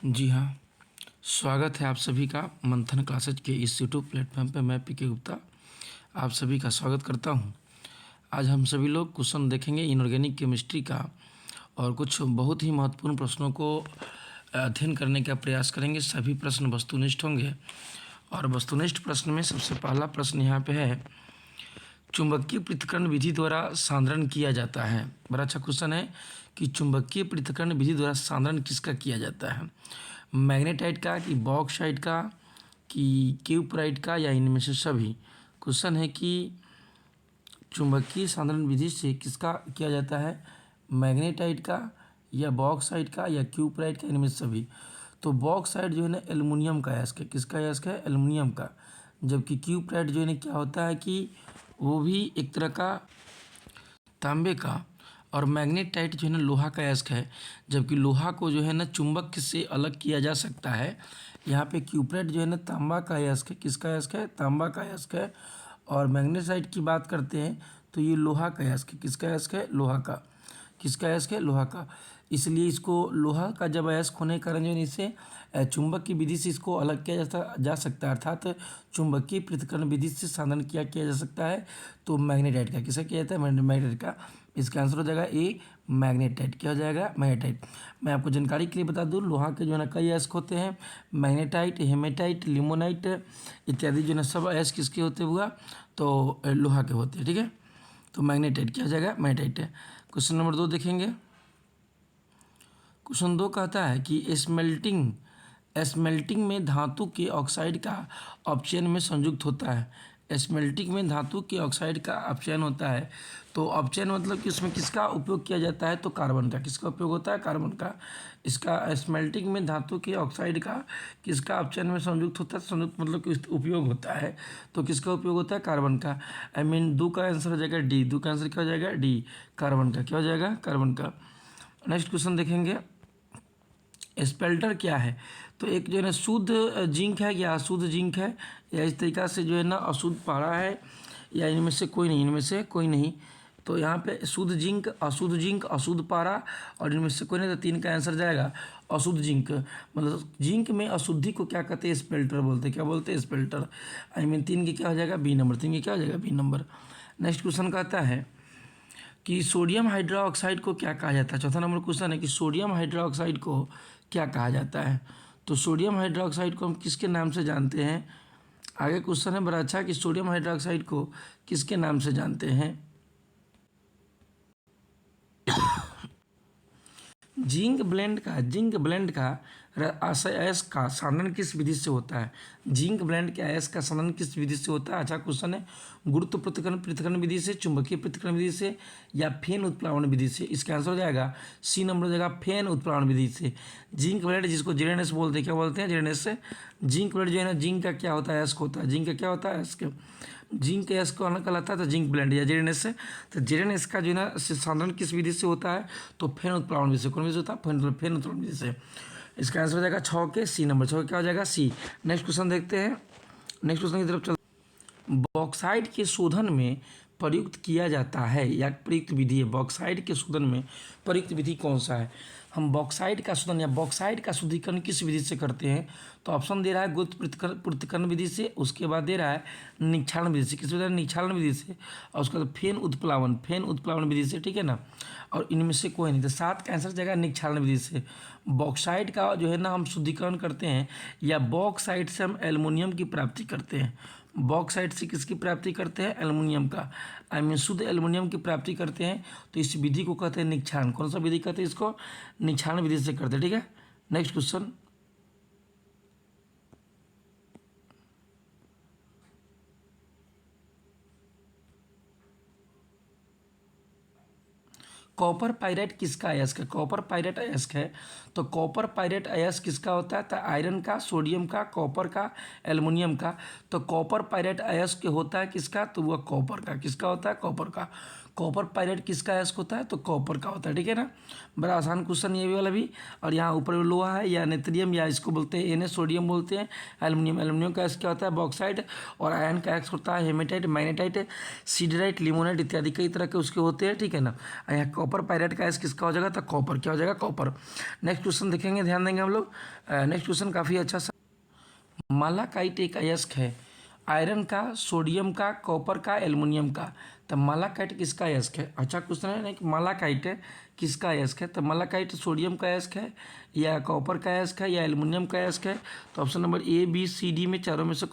जी हाँ, स्वागत है आप सभी का मंथन क्लासेज के इस यूट्यूब प्लेटफॉर्म पे। मैं पीके गुप्ता आप सभी का स्वागत करता हूँ। आज हम सभी लोग क्वेश्चन देखेंगे इनऑर्गेनिक केमिस्ट्री का और कुछ बहुत ही महत्वपूर्ण प्रश्नों को अध्ययन करने का प्रयास करेंगे। सभी प्रश्न वस्तुनिष्ठ होंगे और वस्तुनिष्ठ प्रश्न में सबसे पहला प्रश्न यहाँ पे है, चुंबकीय पृथक्करण विधि द्वारा सांद्रण किया जाता है। बड़ा अच्छा क्वेश्चन है कि चुंबकीय पृथक्करण विधि द्वारा सांद्रण किसका किया जाता है, मैग्नेटाइट का कि बॉक्साइट का कि क्यूपराइट का या इनमें से सभी। क्वेश्चन है कि चुंबकीय सांद्रण विधि से किसका किया जाता है, मैग्नेटाइट का या बॉक्साइट का या क्यूपराइट का, इनमें से सभी। तो बॉक्साइट जो है ना एल्युमिनियम का अयस्क है, किसका अयस्क है, एल्युमिनियम का। जबकि क्यूपराइट जो है ना क्या होता है कि वो भी एक तरह का तांबे का। और मैग्नेटाइट जो है ना लोहा का अयस्क है, जबकि लोहा को जो है ना चुंबक से अलग किया जा सकता है। यहाँ पे क्यूपराइट जो है ना तांबा का अयस्क है, किसका अयस्क है, तांबा का अयस्क है। और मैग्नेटाइट की बात करते हैं तो ये लोहा का अयस्क है, किसका अयस्क है, लोहा का। किसका अयस्क है, लोहा का। इसलिए इसको लोहा का जब अयस्क होने के कारण जो है इसे चुंबक की विधि से इसको अलग किया जा सकता है, अर्थात चुंबकीय पृथक्करण विधि से सांद्रण किया जा सकता है। तो मैग्नेटाइट का किसका किया जाता है, मैग्नेटाइट का। इसका आंसर हो जाएगा ए, मैग्नेटाइट। क्या हो जाएगा, मैग्नेटाइट। मैं आपको जानकारी के लिए बता दूं, लोहा के जो है ना कई अयस्क होते हैं, मैग्नेटाइट, हेमेटाइट, लिमोनाइट इत्यादि जो है ना सब अयस्क किसके होते हुआ, तो लोहा के होते हैं। ठीक है, तो मैग्नेटाइट क्या हो जाएगा, मैग्नेटाइट है। क्वेश्चन नंबर 2 देखेंगे। क्वेश्चन 2 कहता है कि स्मेल्टिंग में धातु के ऑक्साइड का अपचयन में संयुक्त होता है। स्मेल्टिंग में धातु के ऑक्साइड का अपचयन होता है। तो अपचयन मतलब कि उसमें किसका उपयोग किया जाता है, तो कार्बन का। किसका उपयोग होता है, कार्बन का। इसका स्मेल्टिंग में धातु के ऑक्साइड का किसका अपचयन में संयुक्त होता है, संयुक्त मतलब कि उपयोग होता है। तो किसका उपयोग होता है, कार्बन का। आई मीन दो का आंसर हो जाएगा डी। दो का आंसर क्या हो जाएगा, डी, कार्बन का। क्या हो जाएगा, कार्बन का। नेक्स्ट क्वेश्चन देखेंगे, स्पेल्टर क्या है। तो एक जो है ना शुद्ध जिंक है या अशुद्ध जिंक है, या इस तरीका से जो है ना अशुद्ध पारा है, या इनमें से कोई नहीं, इनमें से कोई नहीं। तो यहाँ पे शुद्ध जिंक, अशुद्ध पारा और इनमें से कोई नहीं, तो 3 का आंसर जाएगा अशुद्ध जिंक। मतलब जिंक में अशुद्धि को क्या कहते हैं, स्पेल्टर बोलते हैं। क्या बोलते हैं, स्पेल्टर। आई मीन 3 की क्या हो जाएगा, बी नंबर। 3 की क्या हो जाएगा, बी नंबर। नेक्स्ट क्वेश्चन कहता है कि सोडियम हाइड्रोक्साइड को क्या कहा जाता है। चौथा नंबर क्वेश्चन है कि सोडियम हाइड्रोक्साइड को क्या कहा जाता है। तो सोडियम हाइड्रोक्साइड को हम किसके नाम से जानते हैं। आगे क्वेश्चन है बड़ा अच्छा कि सोडियम हाइड्रोक्साइड को किसके नाम से जानते हैं। जिंक ब्लेंड का अयस्क का सांद्रण किस विधि से होता है। जिंक ब्लेंड के अयस्क का सांद्रण किस विधि से होता है। अच्छा क्वेश्चन है। गुरुत्व पृथक्करण विधि से, चुंबकीय पृथक्करण विधि से, या फेन उत्प्लावन विधि से। इसका आंसर हो जाएगा सी नंबर हो जाएगा, फेन उत्प्लावन विधि से। जिंक ब्लेंड जिसको जेरेनेस बोलते हैं, क्या बोलते हैं, जेरेनेस से। जिंक ब्लेंड जो है ना जिंक का क्या होता है, अयस्क होता है। जिंक का क्या होता है, अयस्क। जिंक के अयस्क को अलग कहलाता है तो जिंक ब्लेंड या जेरेनेस से। तो जेरेनेस का जो है ना सांद्रण किस विधि से होता है, तो फेन उत्प्लावन विधि से। कौन विधि से होता है, फेन उत्प्लावन विधि से। इसका आंसर हो जाएगा 6 के सी नंबर। 6 क्या हो जाएगा, सी। नेक्स्ट क्वेश्चन देखते हैं। नेक्स्ट क्वेश्चन की तरफ चल, बॉक्साइट के शोधन में प्रयुक्त किया जाता है या प्रयुक्त विधि है, बॉक्साइट के शोधन में प्रयुक्त विधि कौन सा है। हम बॉक्साइट का शोधन या बॉक्साइट का शुद्धिकरण किस विधि से करते हैं। तो ऑप्शन दे रहा है गुरुत्व पृथक्करण विधि से, उसके बाद दे रहा है निक्षालन विधि से। किस विधि, निक्षालन विधि से। और उसके बाद फेन उत्प्लावन विधि से। ठीक है ना, और इनमें से कोई नहीं। तो 7 का आंसर जाएगा निक्षालन विधि से। बॉक्साइट का जो है ना हम शुद्धिकरण करते हैं, या बॉक्साइट से हम एल्युमिनियम की प्राप्ति करते हैं। बॉक्साइट से किसकी प्राप्ति करते हैं, एल्युमिनियम का। आई मीन शुद्ध एल्युमिनियम की प्राप्ति करते हैं। तो इस विधि को कहते हैं निक्षारण। कौन सा विधि कहते हैं इसको, निक्षारण विधि से करते हैं। ठीक है, नेक्स्ट क्वेश्चन। कॉपर पायरेट किसका अयस्क है, कॉपर पायरेट अयस्क है। तो कॉपर पायरेट अयस्क किसका होता है, तो आयरन का, सोडियम का, कॉपर का, एल्युमिनियम का। तो कॉपर पायरेट अयस्क होता है किसका, तो वह कॉपर का। किसका होता है, कॉपर का। कॉपर पायरेट किसका अयस्क होता है? तो कॉपर का होता है, ठीक है ना। बड़ा आसान क्वेश्चन ये वाला भी। और यहाँ ऊपर लोहा है या नेत्रियम या इसको बोलते हैं Na, सोडियम बोलते हैं। एल्युमिनियम का अयस्क क्या होता है? बॉक्साइड। और आयन का अयस्क होता है हेमेटाइट, मैग्नेटाइट, सिडराइट, लिमोनाइट इत्यादि कई तरह के उसके होते हैं, ठीक है ना। यहाँ कॉपर पायरेट का अयस्क किसका हो जाएगा? तो कॉपर क्या हो जाएगा? कॉपर। नेक्स्ट क्वेश्चन देखेंगे, ध्यान देंगे हम लोग। नेक्स्ट क्वेश्चन काफ़ी अच्छा सा। मालाकाइट एक अयस्क है आयरन का, सोडियम का, कॉपर का, एल्युमिनियम का। तो मालाकाइट किसका अयस्क है? अच्छा क्वेश्चन है ना कि मालाकाइट है किसका अयस्क है? तो मालाकाइट सोडियम का अयस्क है या कॉपर का अयस्क है या एल्युमिनियम का अयस्क है? तो option number A, B, C, D में चारों में से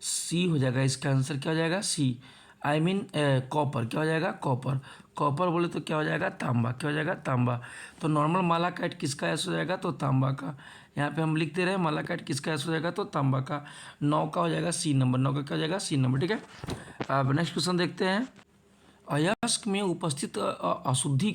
सी हो जाएगा। इसका आंसर क्या हो जाएगा? सी। I mean copper. क्या हो जाएगा? कॉपर। कॉपर बोले तो क्या हो जाएगा? तांबा। क्या हो जाएगा? तांबा। तो नॉर्मल मालाकाइट किसका अयस्क हो जाएगा? तो तांबा का। यहाँ पे हम लिख दे रहे हैं मालाकाइट किसका अयस्क हो जाएगा? तो तांबा का। 9 का हो जाएगा सी नंबर। 9 का क्या हो जाएगा? सी नंबर, ठीक है। अब नेक्स्ट क्वेश्चन देखते हैं। अयस्क में उपस्थित अशुद्धि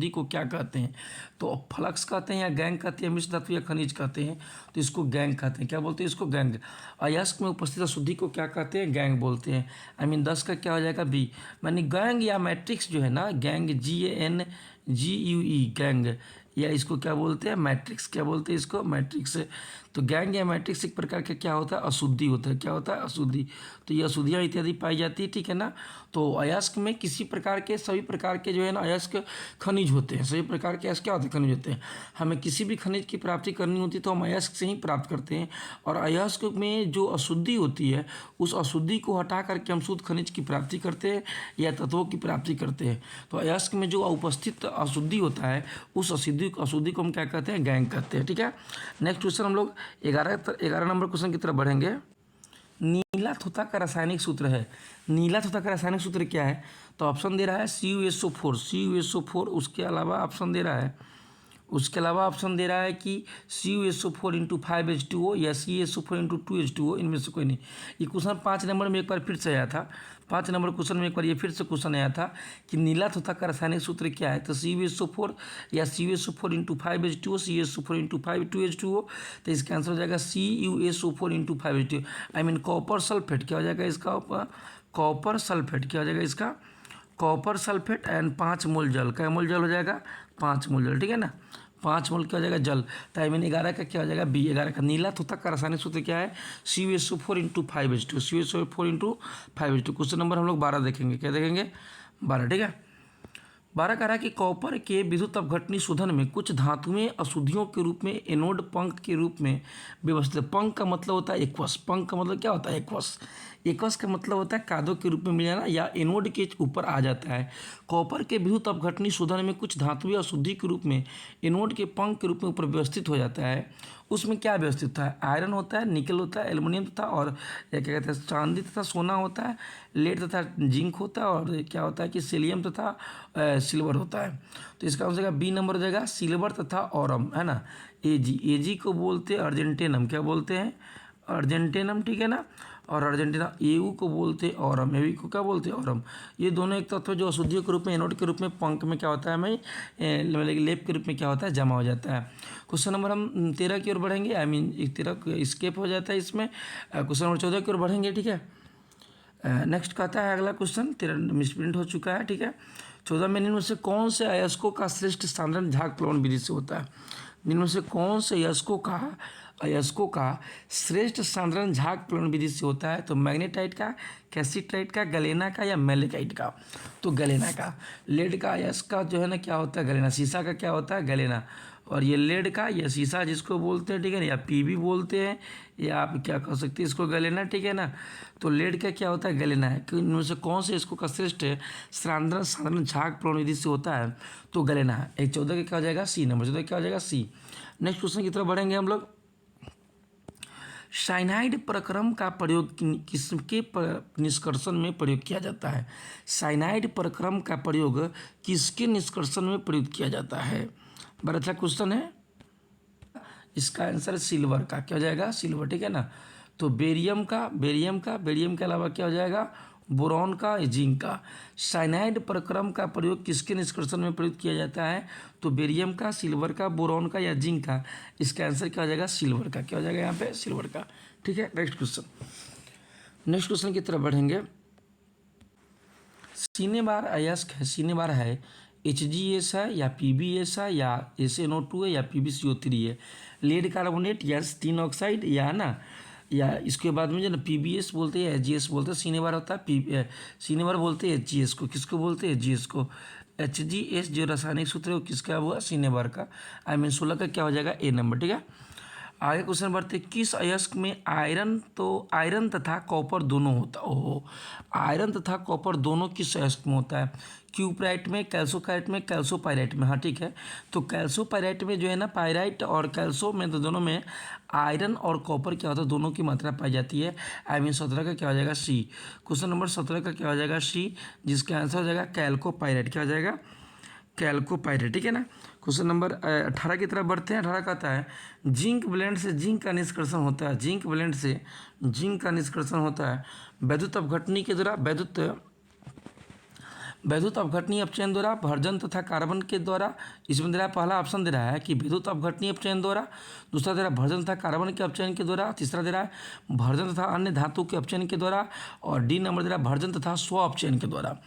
को क्या कहते हैं? तो फ्लक्स कहते हैं या गैंग कहते हैं, मिश्र धातु या खनिज कहते हैं? तो इसको गैंग कहते हैं। क्या बोलते हैं इसको? गैंग। अयस्क में उपस्थित अशुद्धि को क्या कहते हैं? गैंग बोलते हैं। आई मीन 10 का क्या हो जाएगा? बी। मानी गैंग या मैट्रिक्स जो है ना, गैंग, GANGUE, गैंग, या इसको क्या बोलते हैं? मैट्रिक्स। क्या बोलते हैं इसको? मैट्रिक्स। तो गैंग या मैट्रिक्स एक प्रकार का क्या होता है? अशुद्धि होता है। क्या होता है? अशुद्धि। तो ये अशुद्धियाँ इत्यादि पाई जाती है, ठीक है ना। तो अयस्क में किसी प्रकार के, सभी प्रकार के जो है ना अयस्क खनिज होते हैं। सभी प्रकार के अयस्क क्या होते हैं? खनिज होते हैं। हमें किसी भी खनिज की प्राप्ति करनी होती है तो हम अयस्क से ही प्राप्त करते हैं। और अयस्क में जो अशुद्धि होती है उस अशुद्धि को हटा करके हम शुद्ध खनिज की प्राप्ति करते हैं या तत्वों की प्राप्ति करते हैं। तो अयस्क में जो उपस्थित अशुद्धि होता है उस अशुद्धि को हम क्या कहते हैं? गैंग कहते हैं, ठीक है। नेक्स्ट क्वेश्चन हम लोग 11 नंबर क्वेश्चन की तरफ बढ़ेंगे। नीला थोथा का रासायनिक सूत्र है। नीला थोथा का रासायनिक सूत्र क्या है? तो ऑप्शन दे रहा है CuSO4। उसके अलावा ऑप्शन दे रहा है कि CuSO4 × 5H2O या CaSO4 × 2H2O, इनमें से कोई नहीं। ये क्वेश्चन 5 नंबर में एक बार फिर से आया था। 5 नंबर क्वेश्चन में एक बार ये फिर से क्वेश्चन आया था कि नीला थोथा का रासायनिक सूत्र क्या है? तो CuSO4 या CuSO4 × 5H2O, CuSO4 × 2H2O। तो इसका आंसर हो जाएगा CuSO4 × 5H2O। आई मीन कॉपर सल्फेट। क्या हो जाएगा इसका? Copper sulphate. क्या हो जाएगा इसका? कॉपर सल्फेट एंड 5 मोल जल। क्या मोल जल हो जाएगा? 5 मोल जल, ठीक है ना। 5 मोल क्या हो जाएगा? जल। तो आई मीन 11 का क्या हो जाएगा? बी। 11 का नीला थोथा का रासायनिक सूत्र क्या है? CuSO4 × 5H2। CuSO4 × 5H2। Question number हम लोग 12 देखेंगे। क्या देखेंगे? 12, ठीक है। 12 कह रहा है कि कॉपर के विद्युत अपघटनी शोधन में कुछ धातुएं अशुद्धियों के रूप में एनोड पंख के रूप में व्यवस्थित। पंख का मतलब होता है एक्वस। पंख का मतलब क्या होता है? एक्वस। एक्वस का मतलब होता है कादो के रूप में मिल जाना या एनोड के ऊपर आ जाता है। कॉपर के विद्युत अपघटनी शोधन में कुछ धातुएं अशुद्धि के रूप में एनोड के पंख के रूप में ऊपर व्यवस्थित हो जाता है। उसमें क्या व्यवस्थित होता है? आयरन होता है, निकल होता है, एल्युमिनियम तथा और क्या कहते हैं चांदी तथा सोना होता है, लेड तथा जिंक होता है, और क्या होता है कि सेलियम तथा सिल्वर होता है। तो इसका आंसर बी नंबर हो जाएगा, सिल्वर तथा ऑरम, है ना। एजी को बोलते हैं अर्जेंटेनम। क्या बोलते हैं? अर्जेंटेनम, ठीक है ना। और अर्जेंटीना एयू को बोलते हैं ऑरम। एवी को क्या बोलते हैं? ऑरम। ये दोनों एक तत्व जो अशुद्धियों के रूप में एनोड के रूप में पंख में क्या होता है हमें लेप के रूप में क्या होता है? जमा हो जाता है। क्वेश्चन नंबर हम 13 की ओर बढ़ेंगे। आई मीन 13 स्केप हो जाता है इसमें। क्वेश्चन नंबर 14 की ओर बढ़ेंगे, ठीक है। नेक्स्ट कहता है अगला क्वेश्चन 13 मिसप्रिंट हो चुका है, ठीक है। 14 में निम्न में से कौन से अयस्कों का श्रेष्ठ सांद्रण झाग प्लवन विधि से होता है? निम्न में से कौन से अयस्कों का श्रेष्ठ सांद्रण झाग प्लवन विधि से होता है? तो मैग्नेटाइट का, कैल्सिटाइट का, गलेना का या मैलेकाइट का? तो गलेना का। लेड का अयस्क का जो है ना क्या होता है? गलेना। सीसा का क्या होता है? गलेना। और ये लेड का या सीसा जिसको बोलते हैं, ठीक है ना, या पीबी बोलते हैं, या आप क्या कह सकते हैं इसको? गलेना, ठीक है ना। तो लेड का क्या होता है? गलेना है। कि इनमें से कौन से इसको का श्रेष्ठ सांद्रण झाग प्लवन विधि से होता है? तो गलेना है। 14 का क्या हो जाएगा? सी नंबर। 14 क्या हो जाएगा? सी। नेक्स्ट क्वेश्चन की तरफ बढ़ेंगे हम लोग। साइनाइड प्रक्रम का प्रयोग किसके निष्कर्षण में प्रयोग किया जाता है? साइनाइड प्रक्रम का प्रयोग किसके निष्कर्षण में प्रयोग किया जाता है? बड़ा अच्छा क्वेश्चन है। इसका आंसर सिल्वर का। क्या हो जाएगा? सिल्वर, ठीक है ना। तो बेरियम के अलावा क्या हो जाएगा? बोरॉन का, जिंक का। साइनाइड प्रक्रम का प्रयोग किसके निष्कर्षण में प्रयोग किया जाता है? तो बेरियम का, सिल्वर का, बोरॉन का या जिंक का। इसका आंसर क्या हो जाएगा? सिल्वर का। क्या हो जाएगा यहाँ पे? सिल्वर का, ठीक है। नेक्स्ट क्वेश्चन की तरफ बढ़ेंगे। सिनेबार अयस्क है, सिनेबार है HgS है या PbS है या SnO2 है या PbCO3 है। लेड कार्बोनेट या टिन ऑक्साइड या ना, या इसके बाद में जो ना PbS बोलते हैं, HgS बोलते हैं। सिनेबार होता है सिनेबार बोलते हैं HgS को, किसको बोलते हैं HgS को। HgS जो रासायनिक सूत्र है वो किसका हुआ, सिनेबार का। I मीन 16 का क्या हो जाएगा, A नंबर, ठीक है। आगे क्वेश्चन बढ़ते, किस अयस्क में आयरन, तो आयरन तथा कॉपर दोनों होता, ओहो, आयरन तथा कॉपर दोनों किस अयस्क में होता है। क्यूपराइट में, कैल्सोकाइट में, कैल्सोपाइराइट में। हाँ ठीक है, तो कैल्सोपाइराइट में जो है ना, पाइराइट और कैल्सो में, तो दोनों में आयरन और कॉपर क्या होता है, दोनों की मात्रा पाई जाती है। I मीन 17 का क्या हो जाएगा, C। क्वेश्चन नंबर 17 का क्या हो जाएगा, C, जिसका आंसर हो जाएगा कैल्कोपाइराइट। क्या हो जाएगा, कैल्कोपाइरेट, ठीक है ना। क्वेश्चन नंबर 18 की तरफ बढ़ते हैं। 18 कहता है जिंक ब्लेंड से जिंक का निष्कर्षण होता है, जिंक ब्लेंड से जिंक का निष्कर्षण होता है वैद्युत अपघटनी के द्वारा, वैद्युत अपघटनीय अपचयन द्वारा, भर्जन तथा कार्बन के द्वारा। इसमें दे रहा है, पहला ऑप्शन दे रहा है कि विद्युत अपघटनीय अपचयन द्वारा, दूसरा दे रहा है भर्जन तथा कार्बन के अपचयन के द्वारा, तीसरा दे रहा है भर्जन तथा अन्य धातु के अपचयन के द्वारा, और डी नंबर दे रहा है भर्जन तथा स्व अपचयन के द्वारा।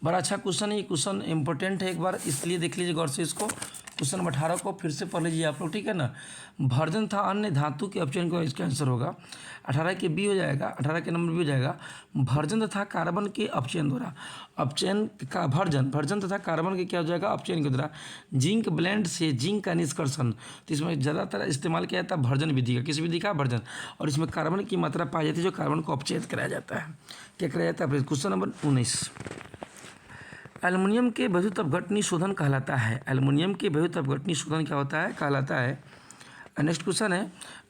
बड़ा अच्छा क्वेश्चन है, ये क्वेश्चन इंपॉर्टेंट है, एक बार इसलिए देख लीजिए गौर से इसको। क्वेश्चन नंबर 18 को फिर से पढ़ लीजिए आप लोग, ठीक है ना। भर्जन था अन्य धातु के अपचयन का इसका आंसर होगा 18 के बी हो जाएगा, 18 के नंबर बी हो जाएगा। भर्जन तथा कार्बन के अपचयन द्वारा, अपचयन का भर्जन तथा कार्बन के क्या हो जाएगा, अपचयन के द्वारा। जिंक ब्लेंड से जिंक का निष्कर्षण, तो इसमें ज़्यादातर इस्तेमाल किया जाता है भर्जन विधि का, किस विधि का, भर्जन। और इसमें कार्बन की मात्रा पाई जाती है जो कार्बन को अपचयित कराया जाता है। क्या कराया जाता है, क्वेश्चन नंबर 19, एल्युमिनियम के वैद्युत अपघटनी शोधन कहलाता है। एल्युमिनियम के वैद्युत अपघटनी शोधन क्या होता है, कहलाता है। नेक्स्ट क्वेश्चन है,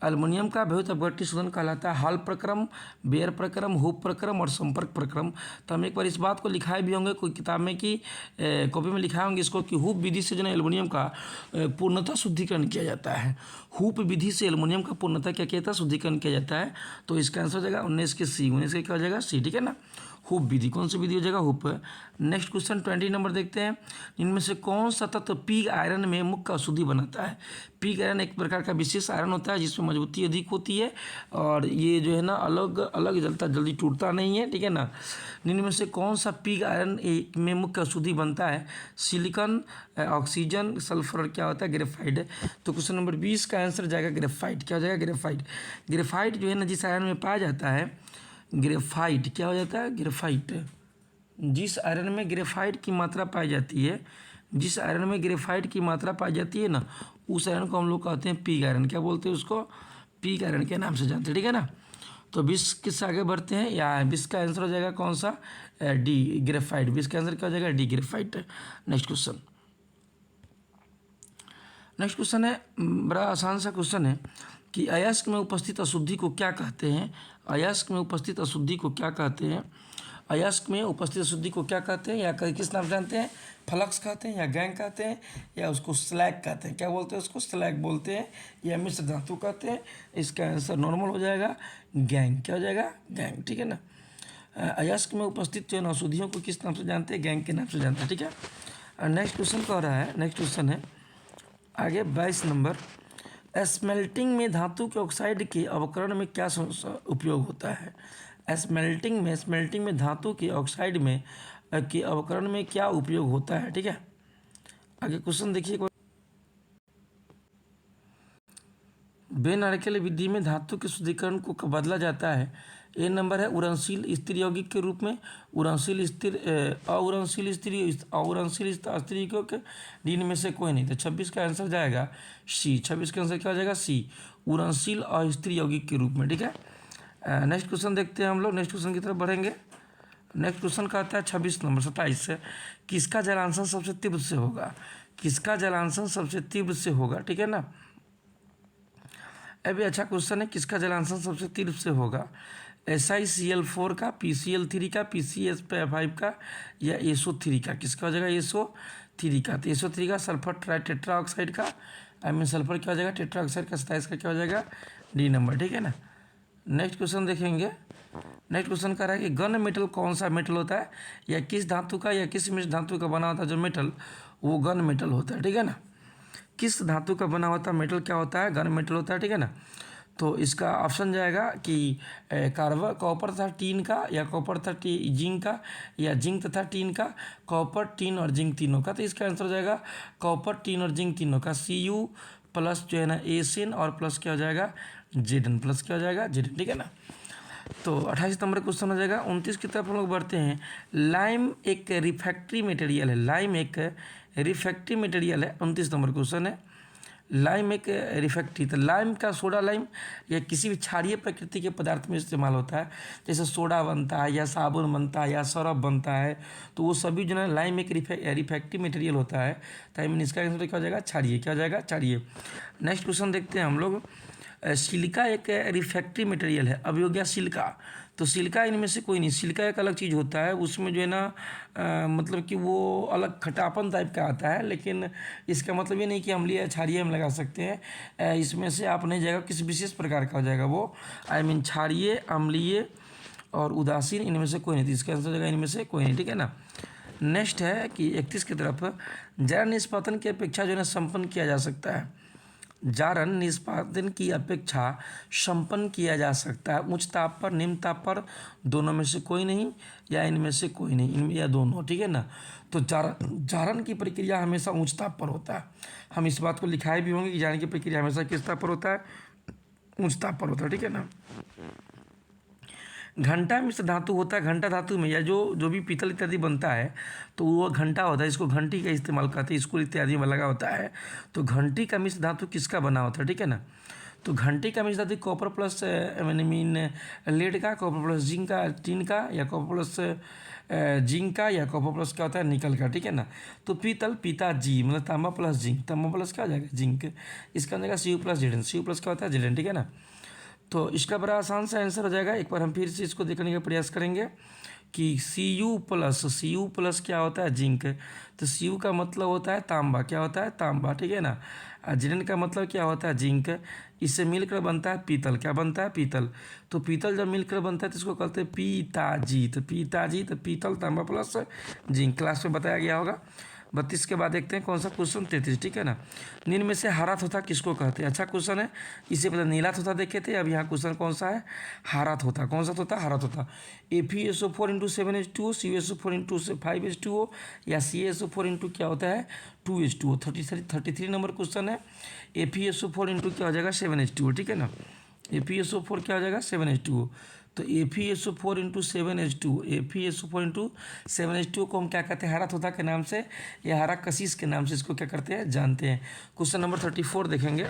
एल्युमिनियम का वैद्युत अपघटनी शोधन कहलाता है हॉल प्रक्रम, बेयर प्रक्रम, हुप प्रक्रम और संपर्क प्रक्रम। तो हम एक बार इस बात को लिखाए भी होंगे कोई किताब में कि कॉपी में लिखाए होंगे इसको कि हुप विधि से जो है एल्युमिनियम का पूर्णतः शुद्धिकरण किया जाता है। हुप विधि से एल्युमिनियम का पूर्णतः क्या किया जाता है, शुद्धिकरण किया जाता है। तो इसका आंसर हो जाएगा 19 के C, 19 का क्या हो जाएगा, C, ठीक है ना। हुप विधि, कौन सी विधि हो जाएगा, हुप। नेक्स्ट क्वेश्चन 20 नंबर देखते हैं, इनमें से कौन सा तत्व पिग आयरन में मुख्य अशुद्धि बनाता है। पिग आयरन एक प्रकार का विशेष आयरन होता है जिसमें मजबूती अधिक होती है और ये जो है ना अलग अलग जलता, जल्दी टूटता नहीं है, ठीक है ना। इनमें से कौन सा पिग आयरन में मुख्य अशुद्धि बनता है, सिलिकॉन, ऑक्सीजन, सल्फर और क्या होता है, ग्रेफाइट। तो क्वेश्चन नंबर 20 का आंसर जाएगा ग्रेफाइट। क्या हो जाएगा, ग्रेफाइट। ग्रेफाइट जो है ना जिस आयरन में पाया जाता है, ग्रेफाइट क्या हो जाता है, ग्रेफाइट, जिस आयरन में ग्रेफाइट की मात्रा पाई जाती है, जिस आयरन में ग्रेफाइट की मात्रा पाई जाती है ना, उस आयरन को हम लोग कहते हैं पिग आयरन। क्या बोलते हैं उसको, पिग आयरन के नाम से जानते हैं, ठीक है ना। तो 20 किससे आगे बढ़ते हैं, या 20 का आंसर हो जाएगा कौन सा, डी, ग्रेफाइट। 20 का आंसर क्या हो जाएगा, D, graphite. Next question, next question है बड़ा आसान सा क्वेश्चन है कि अयस्क में उपस्थित अशुद्धि को क्या कहते हैं। अयस्क में उपस्थित अशुद्धि को क्या कहते हैं, अयस्क में उपस्थित अशुद्धि को क्या कहते हैं, या किस नाम से जानते हैं, फ्लक्स कहते हैं, या गैंग कहते हैं, या उसको स्लैग कहते हैं। क्या बोलते हैं उसको, स्लैग बोलते हैं, या मिश्र धातु कहते हैं। इसका आंसर नॉर्मल हो जाएगा गैंग। क्या हो जाएगा, गैंग, ठीक है ना। अयस्क में उपस्थित जो अशुद्धियों को किस नाम से जानते हैं, गैंग के नाम से जानते हैं, ठीक है। नेक्स्ट क्वेश्चन कह रहा है, नेक्स्ट क्वेश्चन है आगे 22 नंबर, स्मेल्टिंग में धातु के ऑक्साइड के अवकरण में क्या उपयोग होता है। स्मेल्टिंग में धातु के ऑक्साइड में के अवकरण में क्या उपयोग होता है, ठीक है। आगे क्वेश्चन देखिए, बेनारकेल विधि में धातु के शुद्धिकरण को बदला जाता है। ए नंबर है उड़नशील स्थिर यौगिक के रूप में, उड़नशील स्थिर, अउड़नशील स्थिर, अउड़नशील स्थिर यौगिक, डी में से कोई नहीं। तो 26 का आंसर जाएगा सी। 26 का आंसर क्या हो जाएगा, सी, उड़नशील अस्थिर यौगिक के रूप में, ठीक है। नेक्स्ट क्वेश्चन देखते हैं हम लोग, नेक्स्ट क्वेश्चन की तरफ बढ़ेंगे। नेक्स्ट क्वेश्चन का आता है 26 नंबर 27 से, किसका जलांशन सबसे तीव्र से होगा, किसका जलांशन सबसे तीव्र से होगा, ठीक है ना। अभी अच्छा क्वेश्चन है, किसका जलांशन सबसे तीव्र से होगा, SiCl4 का, PCl3 का, PCS5 का, या SO3 का। किसका हो जाएगा, SO3 का। तो SO3 का सल्फर टेट्रा ऑक्साइड का, I मीन सल्फर क्या हो जाएगा, टेट्रा ऑक्साइड का। 27 का क्या हो जाएगा, डी नंबर, ठीक है ना। नेक्स्ट क्वेश्चन देखेंगे। नेक्स्ट क्वेश्चन कह रहा है कि गन मेटल कौन सा मेटल होता है, या किस धातु का या किस मिश्र धातु का बना होता है जो मेटल, वो गन मेटल होता है, ठीक है ना। किस धातु का बना होता मेटल क्या होता है, गन मेटल होता है, ठीक है ना। तो इसका ऑप्शन जाएगा कि कार्बन कॉपर तथा टीन का, या कॉपर तथा जिंक का, या जिंक तथा टीन का, कॉपर टीन और जिंक तीनों का। तो इसका आंसर हो जाएगा कॉपर टीन और जिंक तीनों का, Cu प्लस जो है ना एसिन और प्लस क्या हो जाएगा Zn, प्लस क्या हो जाएगा Zn, ठीक है ना। तो 28 नंबर क्वेश्चन हो जाएगा। 29 की तरफ हम लोग बढ़ते हैं। लाइम एक रिफैक्ट्री मटेरियल है, लाइम एक रिफैक्ट्री मटेरियल है। 29 नंबर क्वेश्चन है, लाइम एक रिफैक्ट्री। तो लाइम का सोडा लाइम या किसी भी क्षारीय प्रकृति के पदार्थ में इस्तेमाल होता है, जैसे सोडा बनता है या साबुन बनता है या सरफ बनता है, तो वो सभी जो है लाइम एक रिफैक्ट्री मटेरियल होता है। तो आई मीन इसका आंसर क्या हो जाएगा क्षारीय, क्या हो जाएगा क्षारीय। नेक्स्ट क्वेश्चन देखते हैं हम लोग। सिलिका एक रिफैक्ट्री मटेरियल है। अब हो गया सिलिका, तो सिलिका इनमें से कोई नहीं, सिलिका एक अलग चीज़ होता है, उसमें जो है ना मतलब कि वो अलग खटापन टाइप का आता है, लेकिन इसका मतलब ये नहीं कि अम्लीय क्षारीय हम लगा सकते हैं। इसमें से आप नहीं जाएगा, किसी विशेष प्रकार का हो जाएगा वो, आई मीन क्षारीय, अम्लीय और उदासीन, इनमें से कोई नहीं। तो इसका आंसर हो जाएगा इनमें से कोई नहीं, ठीक है ना। नेक्स्ट है कि 31 की तरफ, जल निष्पादन की अपेक्षा जो है ना संपन्न किया जा सकता है, जारन निष्पादन की अपेक्षा संपन्न किया जा सकता है उच्च ताप पर, निम्न ताप पर, दोनों में से कोई नहीं, या इनमें से कोई नहीं, इनमें या दोनों, ठीक है ना। तो जारन की प्रक्रिया हमेशा उच्च ताप पर होता है। हम इस बात को लिखाए भी होंगे कि जारन की प्रक्रिया हमेशा किस ताप पर होता है, उच्च ताप पर होता है, ठीक है ना। घंटा मिश्र धातु होता है, घंटा धातु में या जो भी पीतल इत्यादि बनता है तो वो घंटा होता है, इसको घंटी का इस्तेमाल करते हैं, स्कूल इत्यादि में लगा होता है। तो घंटी का मिश्र धातु किसका बना होता है, ठीक है ना। तो घंटी का मिश्र धातु कॉपर प्लस मीन लेड का, कॉपर प्लस जिंक का, टीन का, या कॉपर प्लस जिंक का, या कॉपर प्लस क्या होता है निकल का, ठीक है ना। तो पीतल पीता जी मतलब तांबा प्लस जिंक, तांबा प्लस क्या हो जाएगा जिंक, इसका हो जाएगा Cu plus Zn, Cu plus क्या होता है Zn, ठीक है ना। तो इसका बड़ा आसान सा आंसर हो जाएगा। एक बार हम फिर से इसको देखने का प्रयास करेंगे कि Cu प्लस क्या होता है जिंक, तो Cu का मतलब होता है तांबा, क्या होता है तांबा, ठीक है ना। Zn का मतलब क्या होता है जिंक, इससे मिलकर बनता है पीतल, क्या बनता है पीतल। तो पीतल जब मिलकर बनता है तो इसको कहते हैं पीताजी, तो पीताजी तो पीतल तांबा प्लस जिंक, क्लास में बताया गया होगा। 32 के बाद देखते हैं कौन सा क्वेश्चन 33, ठीक है ना। निम्न में से हरा तोता किसको कहते हैं, अच्छा क्वेश्चन है। इससे पहले नीला तोता देखे थे, अब यहाँ क्वेश्चन कौन सा है हरा तोता, कौन सा तोता हरा तोता। FeSO4 × 7H2O, CuSO4 × 5H2O, या CaSO4 × क्या होता है 2H2O। 33 नंबर क्वेश्चन है। FeSO4 × क्या हो जाएगा 7H2O, ठीक है ना। FeSO4 क्या हो जाएगा 7H2O। तो FeSO4 × 7H2O, FeSO4 × 7H2O को हम क्या कहते हैं हरा तोता के नाम से या हरा कशिश के नाम से इसको क्या करते हैं जानते हैं। क्वेश्चन नंबर 34 देखेंगे।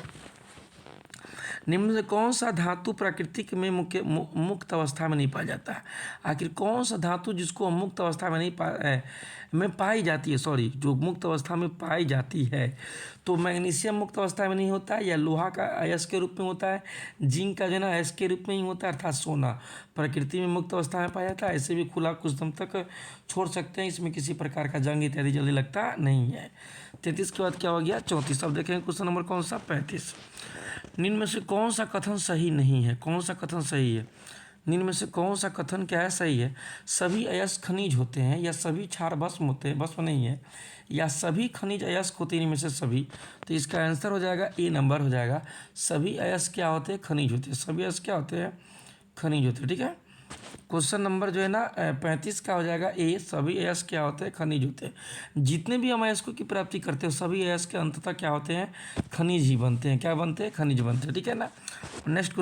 निम्न में कौन सा धातु प्राकृतिक में मुक्त अवस्था में नहीं पाया जाता है। आखिर कौन सा धातु जिसको मुक्त अवस्था में नहीं पाई जाती है, सॉरी जो मुक्त अवस्था में पाई जाती है। तो मैग्नीशियम मुक्त अवस्था में नहीं होता है, या लोहा का अयस्क के रूप में होता है, जिंक का जो है ना अयस्क के रूप में ही होता है, अर्थात सोना प्रकृति में मुक्त अवस्था में पाया जाता है। ऐसे भी खुला कुछ दम तक छोड़ सकते हैं, इसमें किसी प्रकार का जंग इत्यादि जल्दी लगता नहीं है। 33 के बाद क्या हो गया 34। अब देखेंगे क्वेश्चन नंबर कौन सा 35। निम्न में से कौन सा कथन सही नहीं है, कौन सा कथन सही है, निम्न में से कौन सा कथन क्या है सही है। सभी अयस्क खनिज होते हैं, या सभी क्षार भस्म होते हैं, भस्म नहीं है, या सभी खनिज अयस्क होते हैं, इनमें से सभी। तो इसका आंसर हो जाएगा ए नंबर हो जाएगा। सभी अयस्क क्या होते हैं खनिज होते हैं, सभी अयस्क क्या होते हैं खनिज होते हैं, ठीक है। क्वेश्चन नंबर जो है ना 35 का हो जाएगा ए। सभी अयस्क क्या होते हैं खनिज होते हैं। जितने भी हम अयस्कों की प्राप्ति करते हैं सभी अयस्क के अंततः क्या होते हैं खनिज ही बनते हैं, क्या बनते हैं खनिज बनते हैं, ठीक है ना। नेक्स्ट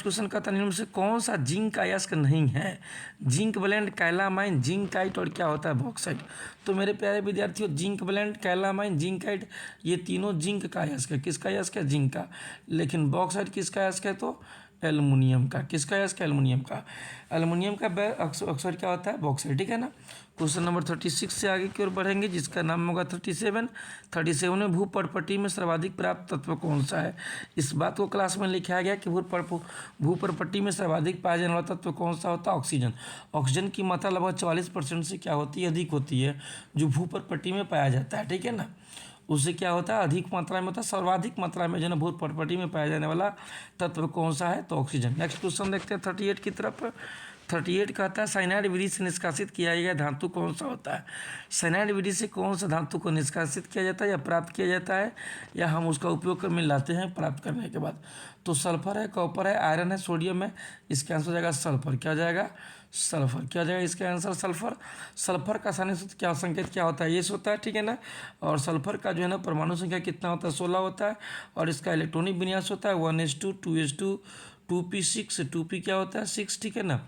क्वेश्चन का था निम्न में से कौन सा जिंक अयस्क नहीं है। जिंक ब्लेंड, कैलामाइन, जिंकाइट और क्या होता है बॉक्साइट। तो मेरे प्यारे विद्यार्थियों जिंक ब्लेंड, कैलामाइन, जिंकाइट ये तीनों जिंक का अयस्क है। किसका अयस्क है जिंक का। लेकिन बॉक्साइट किसका अयस्क है तो एल्युमिनियम का। किसका अयस्क एल्युमिनियम का। एल्युमिनियम का अक्सर क्या होता है बॉक्साइट, ठीक है ना। क्वेश्चन नंबर 36 से आगे की ओर बढ़ेंगे जिसका नाम होगा 37 में भूपर्पटी में सर्वाधिक प्राप्त तत्व कौन सा है। इस बात को क्लास में लिखा गया कि भूपर्पटी में सर्वाधिक पाया जाने वाला तत्व कौन सा होता है ऑक्सीजन। ऑक्सीजन की मात्रा लगभग 44% से क्या होती है अधिक होती है जो भूपर्पटी में पाया जाता है, ठीक है ना। उससे क्या होता है अधिक मात्रा में होता है, सर्वाधिक मात्रा में जो है भूपर्पटी में पाया जाने वाला तत्व कौन सा है तो ऑक्सीजन। नेक्स्ट क्वेश्चन देखते हैं 38 की तरफ। 38 कहता है साइनाइड विधि से निष्कासित किया गया धातु कौन सा होता है। साइनाइड विधि से कौन सा धातु को निष्कासित किया जाता है या प्राप्त किया जाता है या हम उसका उपयोग कर मिलाते हैं प्राप्त करने के बाद। तो सल्फर है, कॉपर है, आयरन है, सोडियम है। इसका आंसर हो जाएगा सल्फर। क्या हो जाएगा? सल्फर। क्या हो जाएगा इसका आंसर? सल्फर। सल्फर का रासायनिक सूत्र क्या संकेत क्या होता है? ये होता है, ठीक है ना। और सल्फर का जो है ना परमाणु संख्या कितना होता है? 16 होता है। और इसका इलेक्ट्रॉनिक विन्यास होता है 1s2 2s2 2p6 2p क्या होता है? 6, ठीक है ना।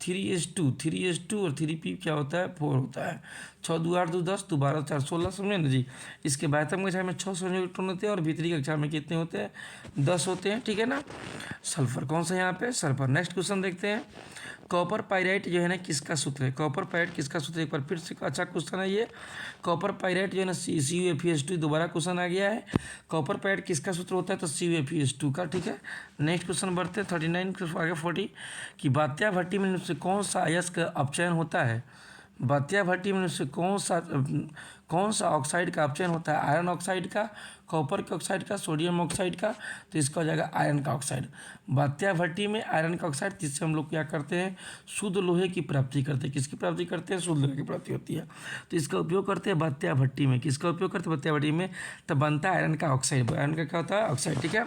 3s2 और 3p क्या होता है? 4 होता है। 6 2 8 2 10 2 12 4 16, समझे ना जी। इसके बाह्यतम कक्षा में 6 संयोजक इलेक्ट्रॉन होते हैं और भीतरी कक्षा में कितने होते हैं? 10 होते हैं, ठीक है ना। सल्फर कौन सा यहाँ पे? सल्फर। नेक्स्ट क्वेश्चन देखते हैं। कॉपर पाइराइट जो है ना किसका सूत्र है? कॉपर पाइराइट किसका सूत्र है? एक बार फिर से अच्छा क्वेश्चन है ये। कॉपर पाइराइट जो है ना CuFeS2, दोबारा क्वेश्चन आ गया है। कॉपर पाइराइट किसका सूत्र होता है? तो CuFeS2 का, ठीक है। नेक्स्ट क्वेश्चन बढ़ते हैं 39 आगे 40 कि बात्या भट्टी में से कौन सा अयस्क का अपचयन होता है? बात्या भट्टी में से कौन सा ऑक्साइड का अपचयन होता है? आयरन ऑक्साइड का, कॉपर के ऑक्साइड का, सोडियम ऑक्साइड का। तो इसका हो जाएगा आयरन का ऑक्साइड। बात्या भट्टी में आयरन का ऑक्साइड, जिससे हम लोग क्या करते हैं? शुद्ध लोहे की प्राप्ति करते हैं। किसकी प्राप्ति करते हैं? शुद्ध लोहे की प्राप्ति होती है। तो इसका उपयोग करते हैं बात्या भट्टी में। किसका उपयोग करते हैं? बात्या भट्टी में। तब बनता है आयरन का ऑक्साइड। आयरन का क्या होता है? ऑक्साइड, ठीक है।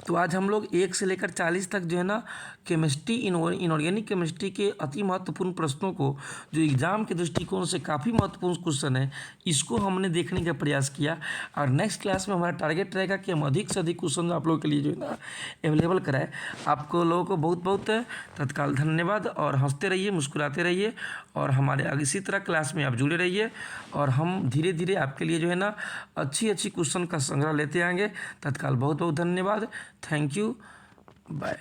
तो आज हम लोग 1 से लेकर 40 तक जो है ना केमिस्ट्री, इनऑर्गेनिक केमिस्ट्री के अति महत्वपूर्ण प्रश्नों को, जो एग्जाम के दृष्टिकोण से काफ़ी महत्वपूर्ण क्वेश्चन है, इसको हमने देखने का प्रयास किया। और नेक्स्ट क्लास में हमारा टारगेट रहेगा कि हम अधिक से अधिक क्वेश्चन आप लोगों के लिए जो है ना अवेलेबल कराए। आपको लोगों को बहुत बहुत तत्काल धन्यवाद। और हंसते रहिए, मुस्कुराते रहिए और हमारे आगे इसी तरह क्लास में आप जुड़े रहिए। और हम धीरे धीरे आपके लिए जो है ना अच्छी क्वेश्चन का संग्रह लेते आएंगे। तत्काल बहुत बहुत धन्यवाद। Thank you, bye.